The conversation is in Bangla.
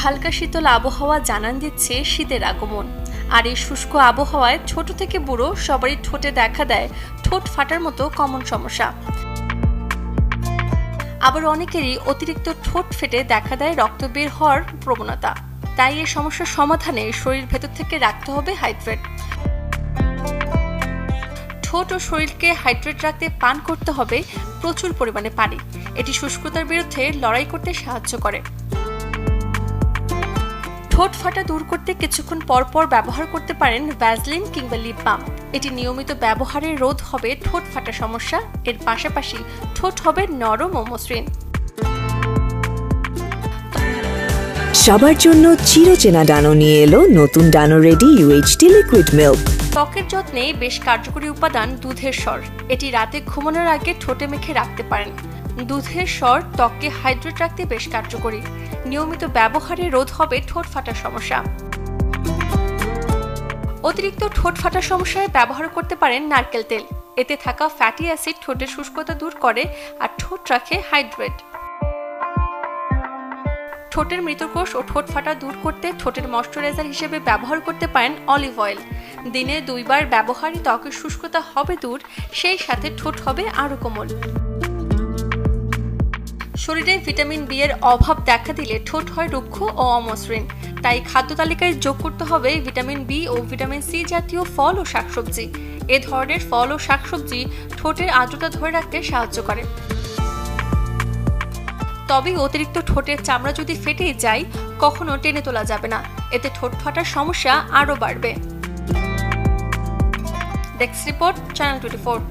হালকা শীতল আবহাওয়া জানান দিচ্ছে শীতের আগমন। আর এই শুষ্ক আবহাওয়ায় ছোট থেকে বুড়ো সবারই ঠোঁটে দেখা দেয় ঠোঁট ফাটার মতো কমন সমস্যা। আবার অনেকেরই অতিরিক্ত ঠোঁট ফেটে দেখা দেয় রক্ত বের হওয়ার প্রবণতা। তাই এই সমস্যার সমাধানে শরীর ভেতর থেকে রাখতে হবে হাইড্রেট। ঠোঁট ও শরীরকে হাইড্রেট রাখতে পান করতে হবে প্রচুর পরিমাণে পানি। এটি শুষ্কতার বিরুদ্ধে লড়াই করতে সাহায্য করে। ঠোঁট ফাটা দূর করতে কিছুক্ষণ পর পর ব্যবহার করতে পারেন ভ্যাসলিন কিংবা লিপ বাম। এটি নিয়মিত ব্যবহারে রোধ হবে ঠোঁট ফাটা সমস্যা। এর পাশাপাশি ঠোঁট হবে নরম ও মসৃণ। সবার জন্য চিরচেনা ডানো নিয়ে এলো নতুন ডানো রেডি UHT লিকুইড মিল্ক। ত্বকের যত্নে বেশ কার্যকরী উপাদান দুধের স্বর। এটি রাতে ঘুমানোর আগে ঠোঁটে মেখে রাখতে পারেন। দুধের স্বর ত্বককে হাইড্রেট রাখতে বেশ কার্যকরী। নিয়মিত ব্যবহারে রোধ হবে ঠোঁট ফাটার সমস্যা। অতিরিক্ত ঠোঁট ফাটার সমস্যায় ব্যবহার করতে পারেন নারকেল তেল। এতে থাকা ফ্যাটি অ্যাসিড ঠোঁটের শুষ্কতা দূর করে আর ঠোঁট রাখে হাইড্রেট। ঠোঁটের মৃতকোষ ও ঠোঁট ফাটা দূর করতে ঠোঁটের ময়শ্চারাইজার হিসেবে ব্যবহার করতে পারেন অলিভ অয়েল। দিনে 2 বার ব্যবহারই ত্বকের শুষ্কতা হবে দূর, সেই সাথে ঠোঁট হবে আরো কোমল। শরীরে ভিটামিন বি এর অভাব দেখা দিলে ঠোঁট হয় রুক্ষ ও অমসৃণ। তাই খাদ্য তালিকায় যোগ করতে হবে ভিটামিন বি ও ভিটামিন সি জাতীয় ফল ও শাকসবজি। এ ধরনের ফল ও শাকসবজি ঠোঁটের আর্দ্রতা ধরে রাখতে সাহায্য করে। তবে অতিরিক্ত ঠোঁটের চামড়া যদি ফেটে যায় কখনো টেনে তোলা যাবে না, এতে ঠোঁট ফাটার সমস্যা আরো বাড়বে। Desk report, channel 24।